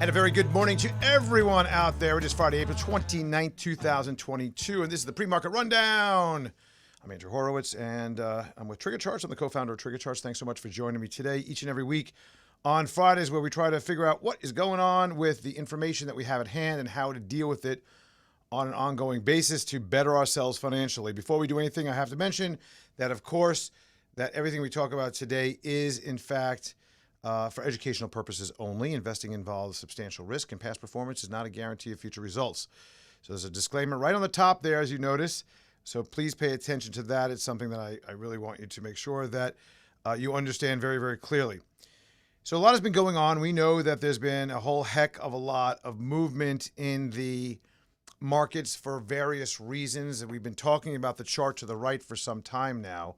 And a very good morning to everyone out there. It is Friday, April 29th, 2022, and this is the Pre-Market Rundown. I'm Andrew Horowitz, and I'm with TriggerCharts. I'm the co-founder of TriggerCharts. Thanks so much for joining me today, each and every week on Fridays, where we try to figure out what is going on with the information that we have at hand and how to deal with it on an ongoing basis to better ourselves financially. Before we do anything, I have to mention that, of course, that everything we talk about today is, in fact, for educational purposes only. Investing involves substantial risk, and past performance is not a guarantee of future results. So there's a disclaimer right on the top there, as you notice. So please pay attention to that. It's something that I really want you to make sure that you understand very, very clearly. So a lot has been going on. We know that there's been a whole heck of a lot of movement in the markets for various reasons. And we've been talking about the chart to the right for some time now,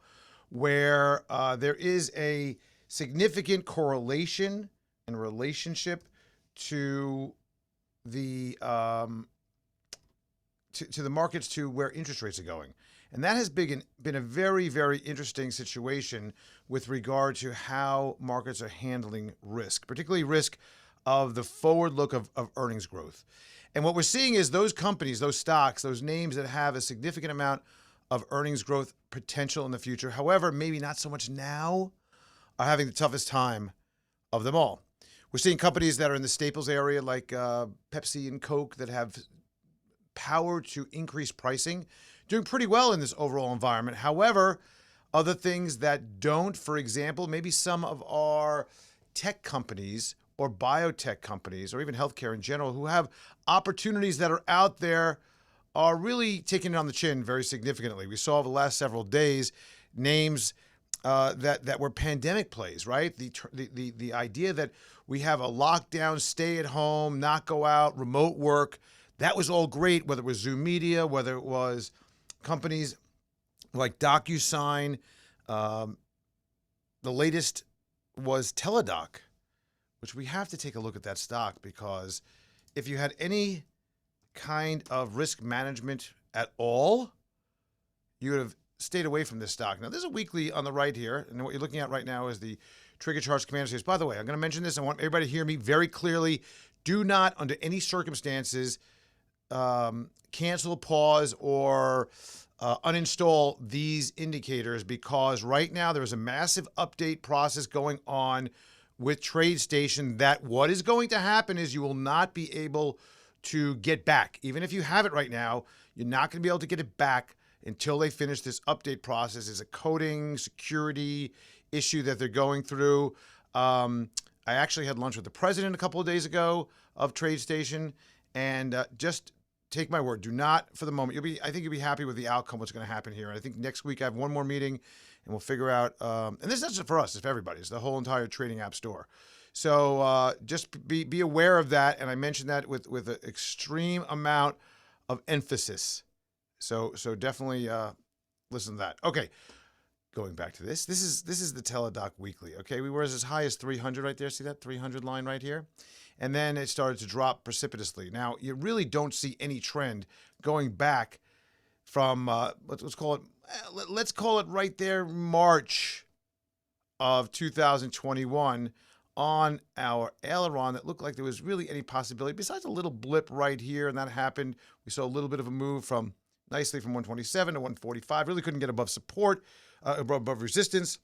where there is a significant correlation and relationship to the to the markets, to where interest rates are going. And that has been a very, very interesting situation with regard to how markets are handling risk, particularly risk of the forward look of earnings growth. And what we're seeing is those companies, those stocks, those names that have a significant amount of earnings growth potential in the future, however, maybe not so much now, are having the toughest time of them all. We're seeing companies that are in the staples area like Pepsi and Coke that have power to increase pricing, doing pretty well in this overall environment. However, other things that don't, for example, maybe some of our tech companies or biotech companies or even healthcare in general who have opportunities that are out there are really taking it on the chin very significantly. We saw over the last several days names that were pandemic plays, right? The idea that we have a lockdown, stay at home, not go out, remote work, that was all great, whether it was Zoom Media, whether it was companies like DocuSign. The latest was Teladoc, which we have to take a look at that stock, because if you had any kind of risk management at all, you would have stayed away from this stock. Now, there's a weekly on the right here, and what you're looking at right now is the TriggerCharts Commander Series. By the way, I'm going to mention this. I want everybody to hear me very clearly. Do not, under any circumstances, cancel, pause, or uninstall these indicators, because right now there is a massive update process going on with TradeStation that what is going to happen is you will not be able to get back. Even if you have it right now, you're not going to be able to get it back until they finish this update process. It's a coding security issue that they're going through. I actually had lunch with the president a couple of days ago of TradeStation, and just take my word, do not, for the moment, I think you'll be happy with the outcome, what's going to happen here. And I think next week I have one more meeting and we'll figure out, and this is not just for us, it's for everybody. It's the whole entire trading app store. So just be aware of that. And I mentioned that with an extreme amount of emphasis. So definitely listen to that. Okay, going back to this is the Teladoc Weekly. Okay, we were as high as 300 right there. See that 300 line right here? And then it started to drop precipitously. Now, you really don't see any trend going back from, let's call it right there, March of 2021 on our aileron that looked like there was really any possibility, besides a little blip right here, and that happened. We saw a little bit of a move nicely from 127 to 145, really couldn't get above support, above resistance,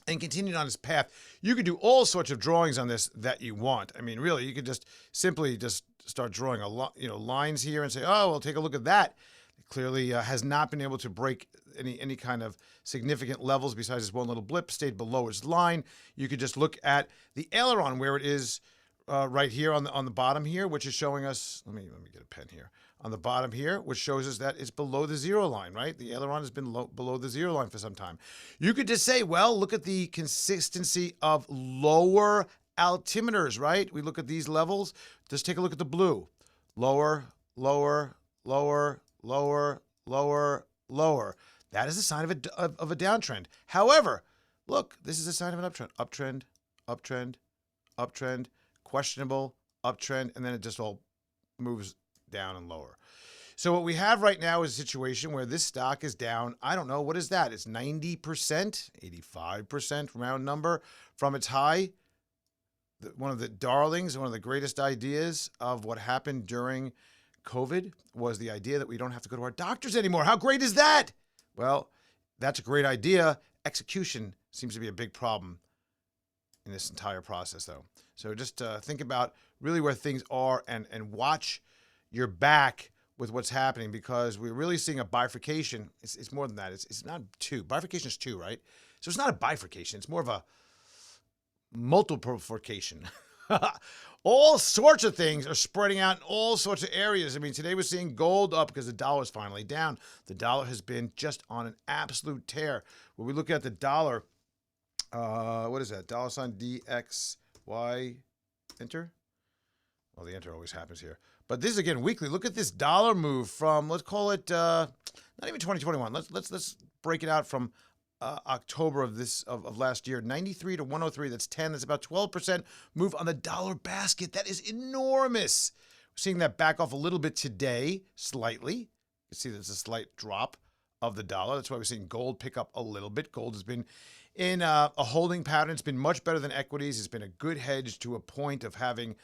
and continued on his path. You could do all sorts of drawings on this that you want. I mean, really, you could just simply start drawing lines here and say, oh, well, take a look at that. It clearly has not been able to break any kind of significant levels besides this one little blip, stayed below its line. You could just look at the aileron where it is right here on the bottom here, which is showing us, let me get a pen here, on the bottom here, which shows us that it's below the zero line, right? The aileron has been below the zero line for some time. You could just say, well, look at the consistency of lower altimeters, right? We look at these levels. Just take a look at the blue. Lower, lower, lower, lower, lower, lower. That is a sign of a downtrend. However, look, this is a sign of an uptrend. Uptrend, uptrend, uptrend, questionable, uptrend, and then it just all moves down and lower. So what we have right now is a situation where this stock is down, I don't know, what is that? It's 90%, 85% round number from its high. one of the darlings, one of the greatest ideas of what happened during COVID was the idea that we don't have to go to our doctors anymore. How great is that? Well, that's a great idea. Execution seems to be a big problem in this entire process, though. So just think about really where things are and watch your back with what's happening, because we're really seeing a bifurcation. It's more than that. It's not two. Bifurcation is two, right? So it's not a bifurcation. It's more of a multiplication. All sorts of things are spreading out in all sorts of areas. I mean, today we're seeing gold up because the dollar is finally down. The dollar has been just on an absolute tear. When we look at the dollar, what is that? $ DXY, enter? Well, the enter always happens here. But this is, again, weekly. Look at this dollar move from, let's call it, not even 2021. Let's break it out from October of last year, 93 to 103. That's 10. That's about 12% move on the dollar basket. That is enormous. We're seeing that back off a little bit today, slightly. You can see there's a slight drop of the dollar. That's why we're seeing gold pick up a little bit. Gold has been in a holding pattern. It's been much better than equities. It's been a good hedge to a point of having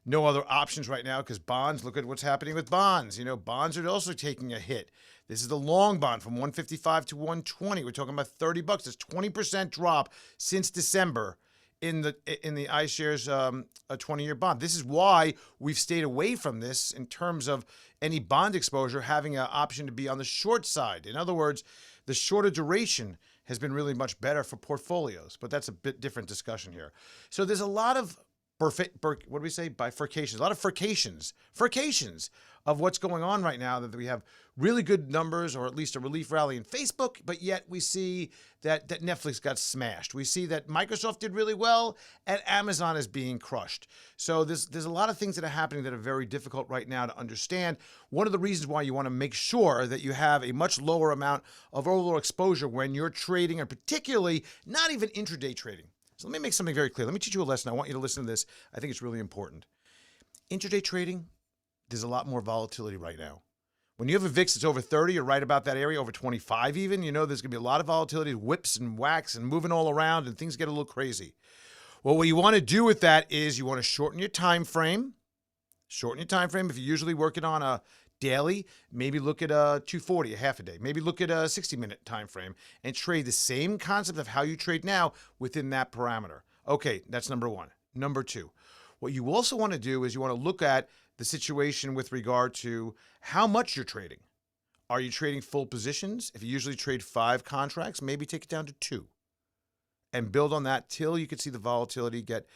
no other options right now, because bonds, look at what's happening with bonds. You know, bonds are also taking a hit. This is the long bond from 155 to 120. We're talking about $30. It's 20% drop since December in the iShares a 20-year bond. This is why we've stayed away from this in terms of any bond exposure having an option to be on the short side. In other words, the shorter duration has been really much better for portfolios, but that's a bit different discussion here. So there's a lot of what do we say? Bifurcations. A lot of furcations of what's going on right now, that we have really good numbers, or at least a relief rally in Facebook, but yet we see that Netflix got smashed. We see that Microsoft did really well and Amazon is being crushed. So there's a lot of things that are happening that are very difficult right now to understand. One of the reasons why you want to make sure that you have a much lower amount of overall exposure when you're trading, and particularly not even intraday trading. So let me make something very clear. Let me teach you a lesson. I want you to listen to this. I think it's really important. Intraday trading, there's a lot more volatility right now. When you have a VIX that's over 30, you're right about that area, over 25 even, you know there's going to be a lot of volatility, whips and whacks and moving all around, and things get a little crazy. Well, what you want to do with that is you want to shorten your time frame. Shorten your time frame. If you're usually working on a daily, maybe look at a 240, a half a day. Maybe look at a 60-minute time frame and trade the same concept of how you trade now within that parameter. Okay, that's number one. Number two, what you also want to do is you want to look at the situation with regard to how much you're trading. Are you trading full positions? If you usually trade 5 contracts, maybe take it down to 2 and build on that till you can see the volatility get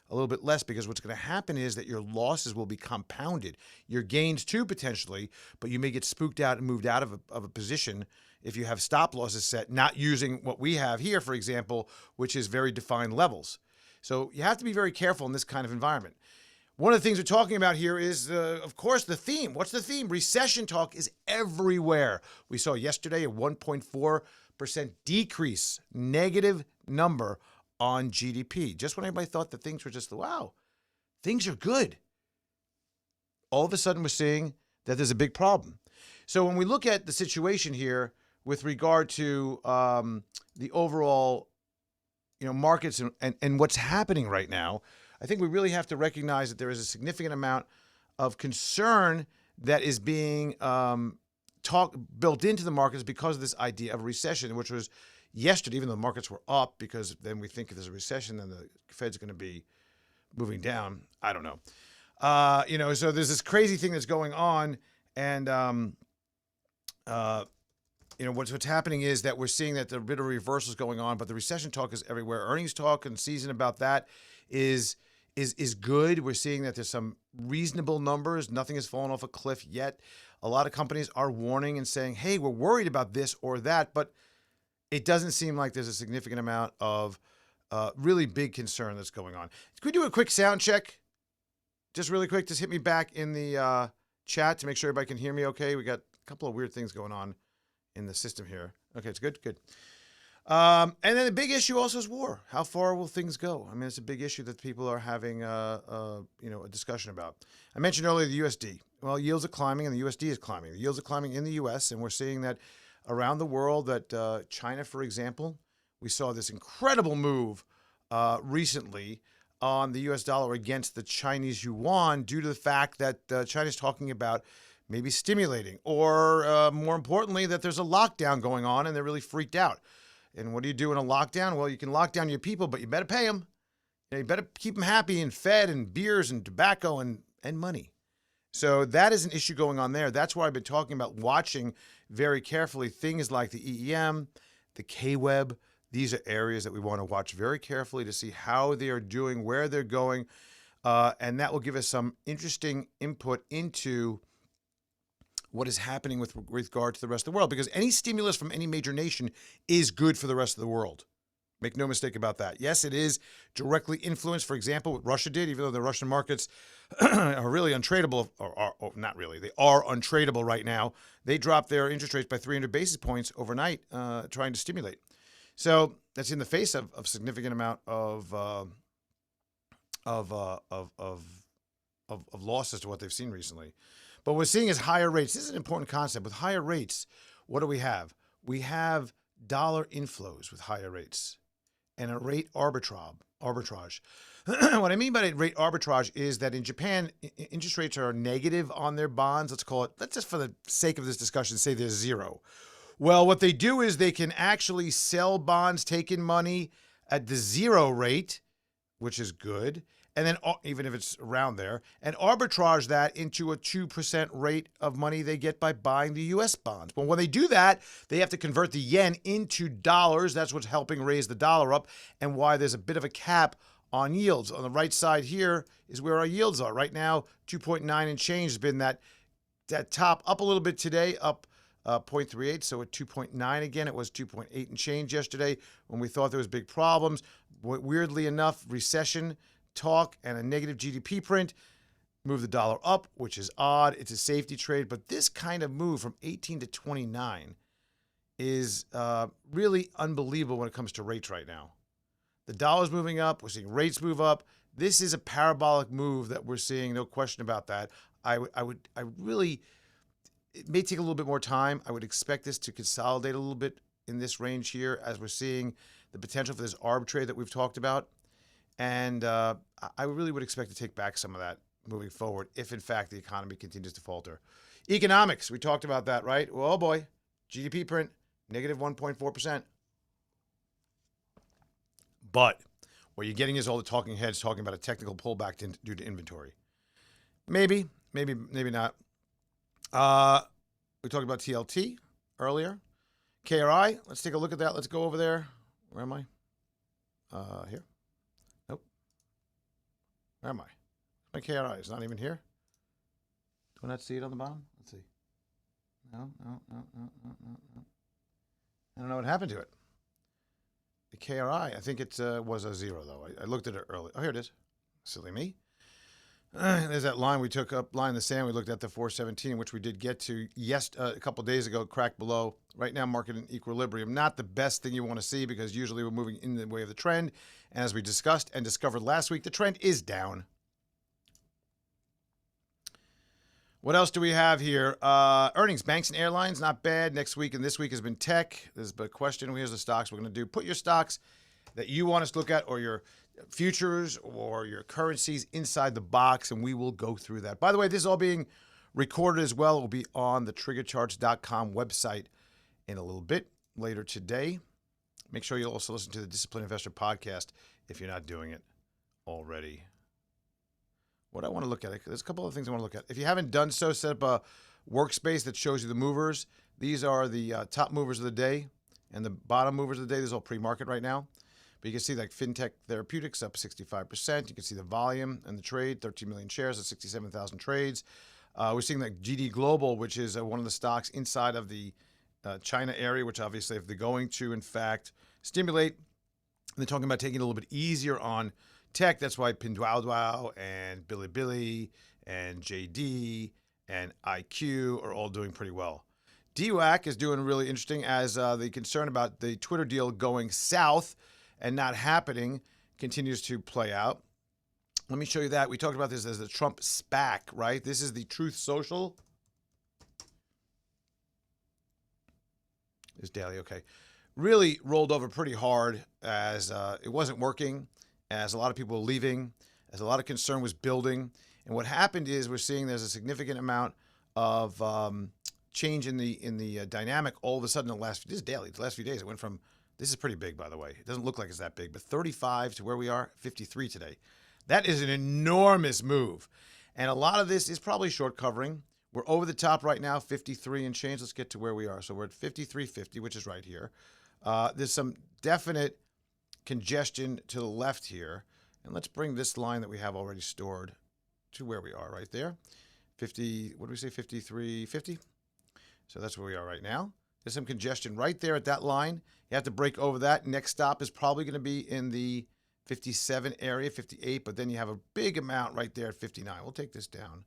a little bit less, because what's going to happen is that your losses will be compounded. Your gains too, potentially, but you may get spooked out and moved out of a position if you have stop losses set, not using what we have here, for example, which is very defined levels. So you have to be very careful in this kind of environment. One of the things we're talking about here is, of course, the theme. What's the theme? Recession talk is everywhere. We saw yesterday a 1.4% decrease, negative number on GDP. Just when everybody thought that things were just, wow, things are good, all of a sudden we're seeing that there's a big problem. So when we look at the situation here with regard to the overall, markets and what's happening right now, I think we really have to recognize that there is a significant amount of concern that is being built into the markets because of this idea of a recession, which was yesterday, even though the markets were up, because then we think if there's a recession, then the Fed's going to be moving down. I don't know. So there's this crazy thing that's going on, and what's happening is that we're seeing that the bit of reversal is going on, but the recession talk is everywhere. Earnings talk and season about that is good. We're seeing that there's some reasonable numbers. Nothing has fallen off a cliff yet. A lot of companies are warning and saying, hey, we're worried about this or that, but it doesn't seem like there's a significant amount of really big concern that's going on. Can we do a quick sound check? Just really quick, just hit me back in the chat to make sure everybody can hear me okay. We got a couple of weird things going on in the system here. Okay, it's good. And then the big issue also is war. How far will things go? I mean, it's a big issue that people are having a discussion about. I mentioned earlier the USD. Well, yields are climbing and the USD is climbing. The yields are climbing in the US, and we're seeing that around the world, that China, for example, we saw this incredible move recently on the US dollar against the Chinese yuan due to the fact that China's talking about maybe stimulating, or more importantly, that there's a lockdown going on and they're really freaked out. And what do you do in a lockdown? Well, you can lock down your people, but you better pay them. You better keep them happy and fed and beers and tobacco and money. So that is an issue going on there. That's why I've been talking about watching very carefully things like the EEM, the K-Web. These are areas that we want to watch very carefully to see how they are doing, where they're going, and that will give us some interesting input into what is happening with regard to the rest of the world, because any stimulus from any major nation is good for the rest of the world. Make no mistake about that. Yes, it is directly influenced, for example, what Russia did, even though the Russian markets are really untradeable, or not really, they are untradeable right now. They dropped their interest rates by 300 basis points overnight, trying to stimulate. So that's in the face of significant amount of losses to what they've seen recently. But what we're seeing is higher rates. This is an important concept. With higher rates, what do we have? We have dollar inflows with higher rates and a rate arbitrage. What I mean by rate arbitrage is that in Japan, interest rates are negative on their bonds. Let's just for the sake of this discussion, say they're zero. Well, what they do is they can actually sell bonds, take in money at the zero rate, which is good, and then even if it's around there, and arbitrage that into a 2% rate of money they get by buying the U.S. bonds. But when they do that, they have to convert the yen into dollars. That's what's helping raise the dollar up, and why there's a bit of a cap on yields. On the right side here is where our yields are. Right now, 2.9 and change has been that top up a little bit today, up 0.38, so at 2.9 again. It was 2.8 and change yesterday when we thought there was big problems. Weirdly enough, recession talk and a negative GDP print move the dollar up, which is odd. It's a safety trade, but this kind of move from 18 to 29 is really unbelievable when it comes to rates right now. The dollar's moving up. We're seeing rates move up. This is a parabolic move that we're seeing, no question about that. It may take a little bit more time. I would expect this to consolidate a little bit in this range here as we're seeing the potential for this arb trade that we've talked about. And I really would expect to take back some of that moving forward if, in fact, the economy continues to falter. Economics, we talked about that, right? Well, oh boy, GDP print, negative 1.4%. But what you're getting is all the talking heads talking about a technical pullback due to inventory. Maybe not. We talked about TLT earlier. KRI, let's take a look at that. Let's go over there. Where am I? Here. Nope. Where am I? My KRI is not even here. Do I not see it on the bottom? Let's see. No. I don't know what happened to it. The KRI, I think it was a zero, though. I looked at it earlier. Oh, here it is. Silly me. There's that line we took up, line in the sand. We looked at the 417, which we did get to a couple days ago, cracked below. Right now, market in equilibrium. Not the best thing you want to see because usually we're moving in the way of the trend. And as we discussed and discovered last week, the trend is down. What else do we have here? Earnings, banks and airlines, not bad. Next week and this week has been tech. There's a question. Here's the stocks we're going to do. Put your stocks that you want us to look at, or your futures or your currencies inside the box, and we will go through that. By the way, this is all being recorded as well. It will be on the TriggerCharts.com website in a little bit later today. Make sure you also listen to the Disciplined Investor podcast if you're not doing it already. What I want to look at, there's a couple of things I want to look at. If you haven't done so, set up a workspace that shows you the movers. These are the top movers of the day and the bottom movers of the day. This is all pre-market right now. But you can see like FinTech Therapeutics up 65%. You can see the volume and the trade, 13 million shares at 67,000 trades. We're seeing that GD Global, which is one of the stocks inside of the China area, which obviously if they're going to, in fact, stimulate, they're talking about taking it a little bit easier on tech. That's why Pinduoduo and Bilibili and JD and IQ are all doing pretty well. DWAC is doing really interesting as the concern about the Twitter deal going south and not happening continues to play out. Let me show you that. We talked about this as the Trump SPAC, right? This is the Truth Social. Is daily, okay. Really rolled over pretty hard as it wasn't working. as a lot of people were leaving, as a lot of concern was building. And what happened is we're seeing there's a significant amount of change in the dynamic all of a sudden in the last, this is daily, the last few days. It went from, this is pretty big, by the way. It doesn't look like it's that big, but 35 to where we are, 53 today. That is an enormous move. And a lot of this is probably short covering. We're over the top right now, 53 and change. Let's get to where we are. So we're at 53.50, which is right here. There's some definite congestion to the left here. And let's bring this line that we have already stored to where we are right there. 50, what do we say, 53.50? So that's where we are right now. There's some congestion right there at that line. You have to break over that. Next stop is probably going to be in the 57 area, 58, but then you have a big amount right there at 59. We'll take this down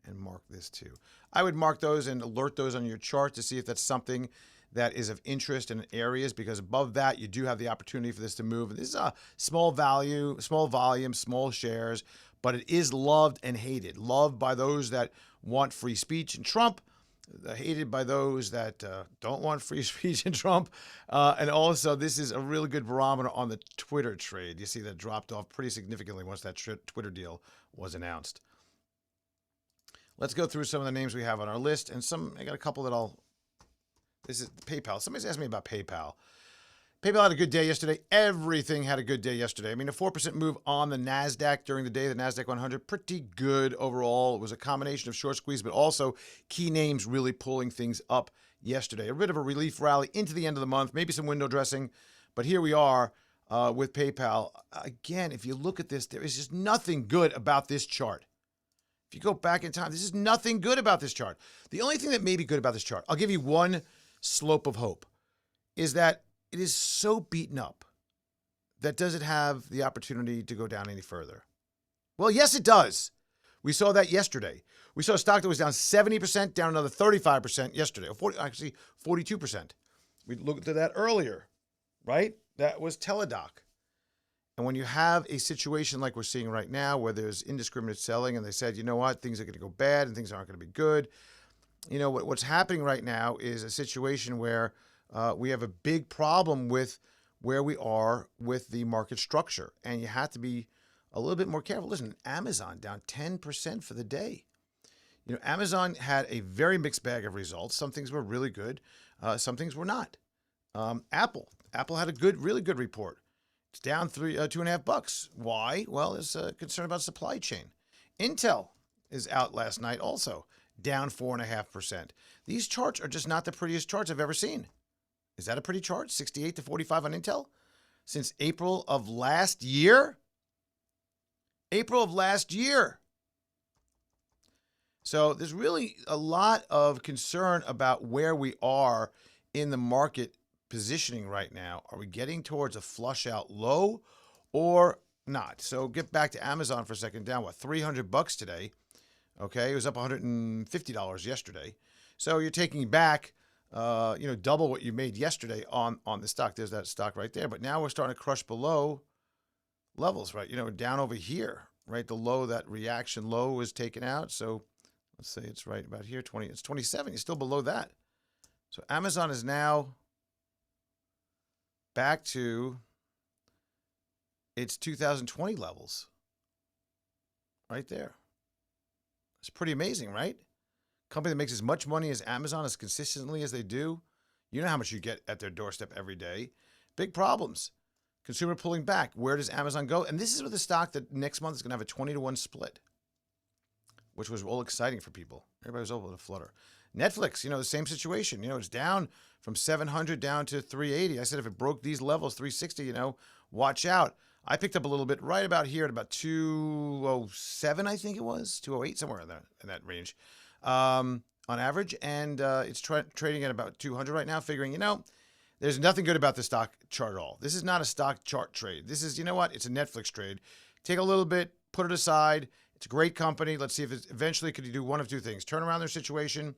and mark this too. I would mark those and alert those on your chart to see if that's something that is of interest in areas, because above that, you do have the opportunity for this to move. This is a small value, small volume, small shares, but it is loved and hated. Loved by those that want free speech and Trump, hated by those that don't want free speech and Trump. And also, this is a really good barometer on the Twitter trade. You see that dropped off pretty significantly once that Twitter deal was announced. Let's go through some of the names we have on our list. And I got a couple that this is PayPal. Somebody's asked me about PayPal. PayPal had a good day yesterday. Everything had a good day yesterday. I mean, a 4% move on the NASDAQ during the day, the NASDAQ 100, pretty good overall. It was a combination of short squeeze, but also key names really pulling things up yesterday. A bit of a relief rally into the end of the month, maybe some window dressing, but here we are with PayPal. Again, if you look at this, there is just nothing good about this chart. If you go back in time, this is nothing good about this chart. The only thing that may be good about this chart, I'll give you one slope of hope, is that it is so beaten up that does it have the opportunity to go down any further? Well, yes, it does. We saw that yesterday. We saw a stock that was down 70%, down another 35% yesterday, or 42%. We looked at that earlier, right? That was Teladoc. And when you have a situation like we're seeing right now where there's indiscriminate selling and they said, you know what, things are going to go bad and things aren't going to be good. You know, what's happening right now is a situation where we have a big problem with where we are with the market structure. And you have to be a little bit more careful. Listen, Amazon down 10% for the day. You know, Amazon had a very mixed bag of results. Some things were really good. Some things were not. Apple had a really good report. It's down $2.50. Why? Well, there's a concern about supply chain. Intel is out last night also, down 4.5%. These charts are just not the prettiest charts I've ever seen. Is that a pretty chart? 68 to 45 on Intel? Since April of last year? April of last year. So there's really a lot of concern about where we are in the market positioning right now. Are we getting towards a flush out low or not? So get back to Amazon for a second. Down, what, $300 today? Okay, it was up $150 yesterday. So you're taking back double what you made yesterday on the stock. There's that stock right there. But now we're starting to crush below levels, right? You know, down over here, right? The low, that reaction low was taken out. So let's say it's right about here, it's 27. You're still below that. So Amazon is now back to its 2020 levels right there. It's pretty amazing, right? Company that makes as much money as Amazon as consistently as they do. You know how much you get at their doorstep every day. Big problems. Consumer pulling back. Where does Amazon go? And this is with a stock that next month is going to have a 20-to-1 split, which was all exciting for people. Everybody was able to flutter. Netflix, the same situation. It's down from 700 down to 380. I said if it broke these levels, 360, watch out. I picked up a little bit right about here at about 207, I think it was, 208, somewhere in that range. On average, and it's trading at about 200 right now, figuring, there's nothing good about the stock chart at all. This is not a stock chart trade. This is, it's a Netflix trade. Take a little bit, put it aside. It's a great company. Let's see if it eventually could do one of two things: turn around their situation,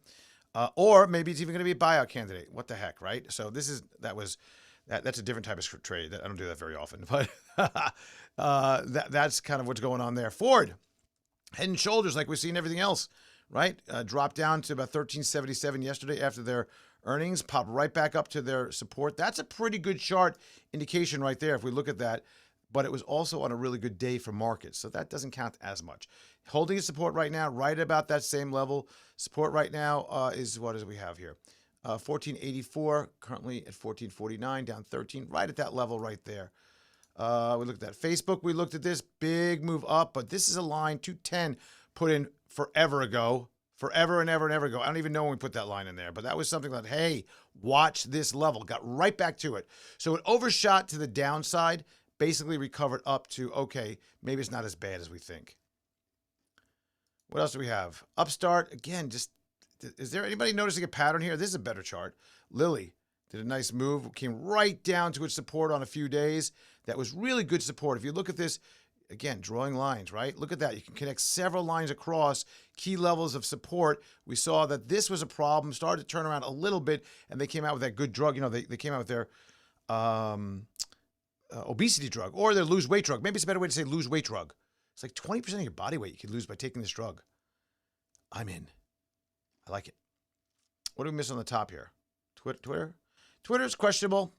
or maybe it's even going to be a buyout candidate. What the heck, right? So that's a different type of trade. I don't do that very often, but that's kind of what's going on there. Ford, head and shoulders like we've seen everything else. Right? Dropped down to about 1377 yesterday after their earnings, popped right back up to their support. That's a pretty good chart indication right there. If we look at that, but it was also on a really good day for markets. So that doesn't count as much. Holding its support right now, right about that same level. Support right now is, what does we have here? 1484, currently at 1449, down 13, right at that level right there. We looked at Facebook. We looked at this big move up, but this is a line 210 put in forever ago, forever and ever and ever ago. I don't even know when we put that line in there, but that was something that, hey, watch this level. Got right back to it. So it overshot to the downside, basically recovered up to, okay, maybe it's not as bad as we think. What else do we have? Upstart, again, just, is there anybody noticing a pattern here? This is a better chart. Lilly did a nice move, came right down to its support on a few days. That was really good support. If you look at this, again, drawing lines, right? Look at that. You can connect several lines across key levels of support. We saw that this was a problem, started to turn around a little bit, and they came out with that good drug. You know, they came out with their obesity drug or their lose weight drug. Maybe it's a better way to say lose weight drug. It's like 20% of your body weight you could lose by taking this drug. I'm in. I like it. What do we miss on the top here? Twitter? Twitter's questionable.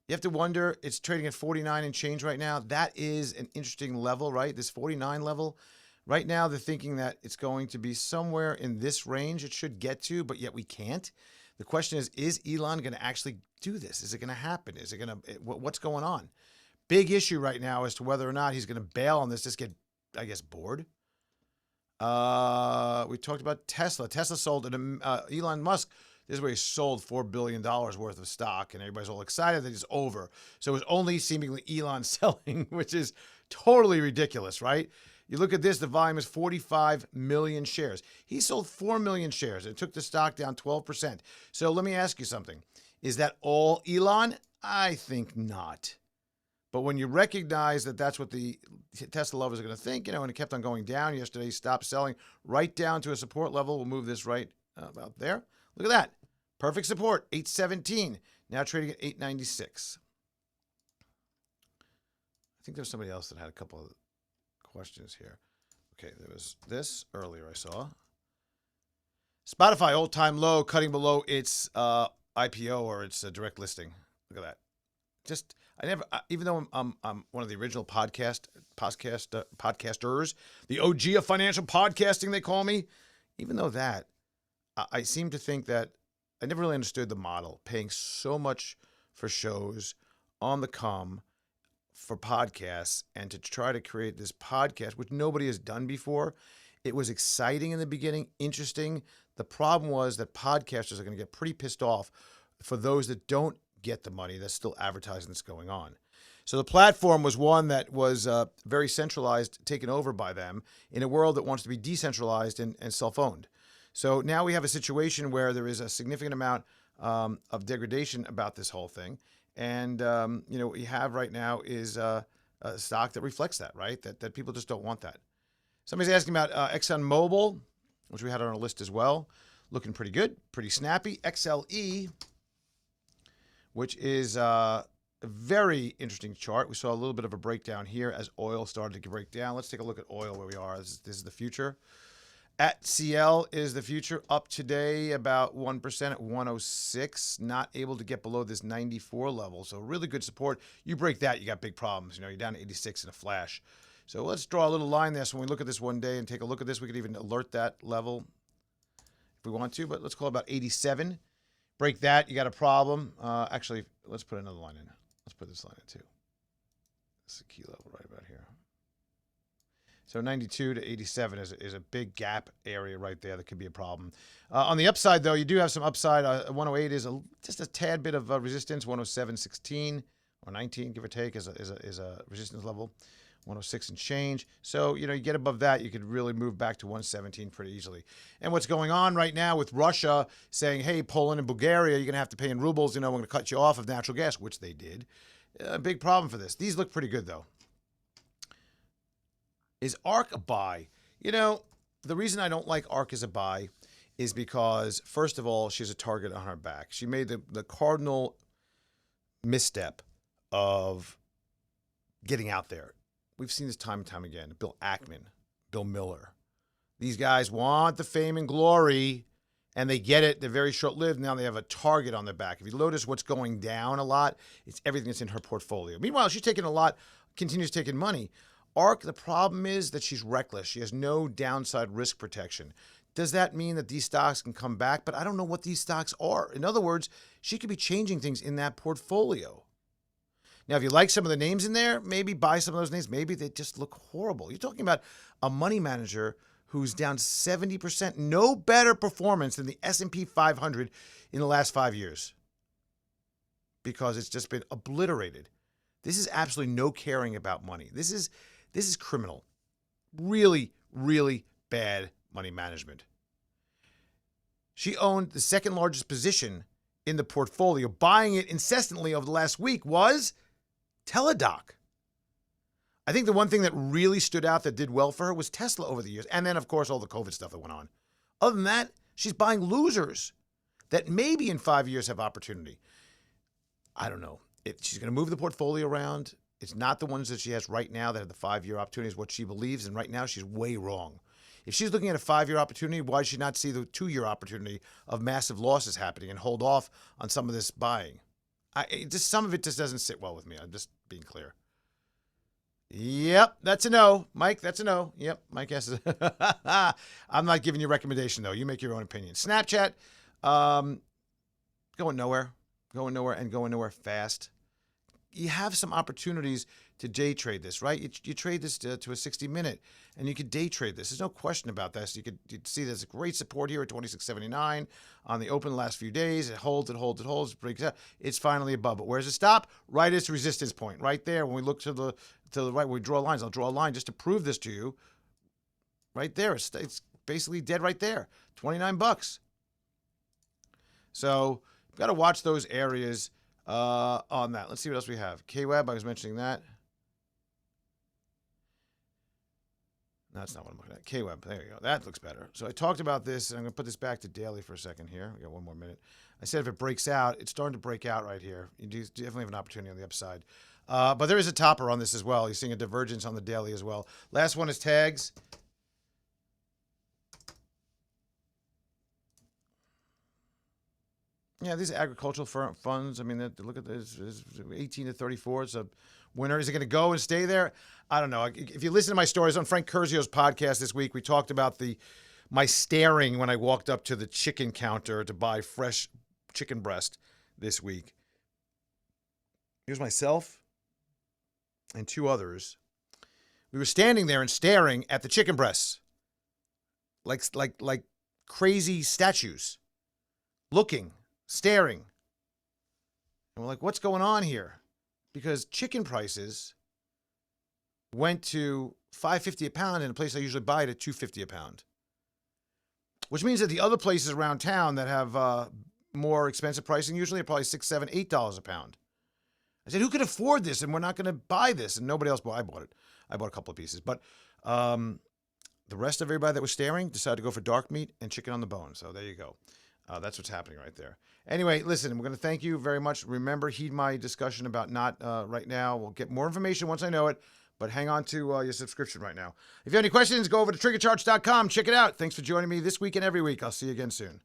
You have to wonder, it's trading at 49 and change right now. That is an interesting level, right? This 49 level. Right now, they're thinking that it's going to be somewhere in this range it should get to, but yet we can't. The question is Elon going to actually do this? Is it going to happen? Is it going to, what's going on? Big issue right now as to whether or not he's going to bail on this, just get, I guess, bored. We talked about Tesla. Tesla sold, Elon Musk, this is where he sold $4 billion worth of stock, and everybody's all excited that it's over. So it was only seemingly Elon selling, which is totally ridiculous, right? You look at this, the volume is 45 million shares. He sold 4 million shares. It took the stock down 12%. So let me ask you something. Is that all Elon? I think not. But when you recognize that that's what the Tesla lovers are going to think, and it kept on going down yesterday, stopped selling right down to a support level. We'll move this right about there. Look at that. Perfect support, 817. Now trading at 896. I think there's somebody else that had a couple of questions here. Okay, there was this earlier I saw. Spotify, all-time low, cutting below its IPO or its direct listing. Look at that. Just, even though I'm one of the original podcasters, the OG of financial podcasting, they call me, even though that, I seem to think that I never really understood the model, paying so much for shows on the come for podcasts and to try to create this podcast, which nobody has done before. It was exciting in the beginning, interesting. The problem was that podcasters are going to get pretty pissed off for those that don't get the money that's still advertising that's going on. So the platform was one that was very centralized, taken over by them in a world that wants to be decentralized and self-owned. So now we have a situation where there is a significant amount of degradation about this whole thing. And, what we have right now is a stock that reflects that, right? That people just don't want that. Somebody's asking about ExxonMobil, which we had on our list as well. Looking pretty good, pretty snappy. XLE, which is a very interesting chart. We saw a little bit of a breakdown here as oil started to break down. Let's take a look at oil where we are. This is the future. At CL is the future, up today about 1% at 106, not able to get below this 94 level. So really good support. You break that, you got big problems. You're down to 86 in a flash. So let's draw a little line there. So when we look at this one day and take a look at this, we could even alert that level if we want to, but let's call it about 87. Break that, you got a problem. Actually, let's put another line in. Let's put this line in too. This is a key level right about here. So 92 to 87 is a big gap area right there that could be a problem. On the upside, though, you do have some upside. 108 is just a tad bit of resistance. 107.16 or 19, give or take, is a resistance level. 106 and change. So, you get above that, you could really move back to 117 pretty easily. And what's going on right now with Russia saying, hey, Poland and Bulgaria, you're going to have to pay in rubles. We're going to cut you off of natural gas, which they did. A big problem for this. These look pretty good, though. Is ARK a buy? The reason I don't like ARK as a buy is because, first of all, she has a target on her back. She made the cardinal misstep of getting out there. We've seen this time and time again. Bill Ackman, Bill Miller. These guys want the fame and glory, and they get it. They're very short-lived. Now they have a target on their back. If you notice what's going down a lot, it's everything that's in her portfolio. Meanwhile, she's taking a lot continues taking money. ARK, the problem is that she's reckless. She has no downside risk protection. Does that mean that these stocks can come back? But I don't know what these stocks are. In other words, she could be changing things in that portfolio. Now, if you like some of the names in there, maybe buy some of those names. Maybe they just look horrible. You're talking about a money manager who's down 70%, no better performance than the S&P 500 in the last 5 years because it's just been obliterated. This is absolutely no caring about money. This is criminal. Really, really bad money management. She owned the second largest position in the portfolio. Buying it incessantly over the last week was Teladoc. I think the one thing that really stood out that did well for her was Tesla over the years. And then, of course, all the COVID stuff that went on. Other than that, she's buying losers that maybe in 5 years have opportunity. I don't know. She's going to move the portfolio around. It's not the ones that she has right now that have the 5-year opportunity, is what she believes. And right now, she's way wrong. If she's looking at a 5-year opportunity, why does she not see the 2-year opportunity of massive losses happening and hold off on some of this buying? Some of it just doesn't sit well with me. I'm just being clear. Yep, that's a no. Mike, that's a no. Yep, Mike guesses. I'm not giving you a recommendation, though. You make your own opinion. Snapchat, going nowhere. Going nowhere and going nowhere fast. You have some opportunities to day trade this, right? You trade this to a 60-minute, and you could day trade this. There's no question about that. So you'd see there's great support here at 26.79 on the open the last few days. It holds, breaks out. It's finally above. But where's it stop? Right at its resistance point, right there. When we look to the right, when we draw lines, I'll draw a line just to prove this to you. Right there, it's basically dead right there. $29. So you've got to watch those areas on that. Let's see what else we have. KWeb, I was mentioning that. No, that's not what I'm looking at. KWeb, there you go. That looks better. So I talked about this, and I'm going to put this back to daily for a second here. We got one more minute. I said if it breaks out, it's starting to break out right here. You do definitely have an opportunity on the upside. But there is a topper on this as well. You're seeing a divergence on the daily as well. Last one is tags. Yeah, these agricultural funds, I mean, look at this, 18 to 34. It's a winner. Is it going to go and stay there? I don't know. If you listen to my stories on Frank Curzio's podcast this week, we talked about my staring when I walked up to the chicken counter to buy fresh chicken breast this week. Here's myself and 2 others. We were standing there and staring at the chicken breasts like crazy statues, looking, staring. And we're like, what's going on here? Because chicken prices went to $5.50 a pound in a place I usually buy it at $2.50 a pound. Which means that the other places around town that have more expensive pricing usually are probably $6, $7, $8 a pound. I said, who could afford this? And we're not going to buy this. And nobody else bought. I bought it. I bought a couple of pieces. But the rest of everybody that was staring decided to go for dark meat and chicken on the bone. So there you go. That's what's happening right there. Anyway, listen, we're going to thank you very much. Remember, heed my discussion about not right now. We'll get more information once I know it, but hang on to your subscription right now. If you have any questions, go over to TriggerCharts.com. Check it out. Thanks for joining me this week and every week. I'll see you again soon.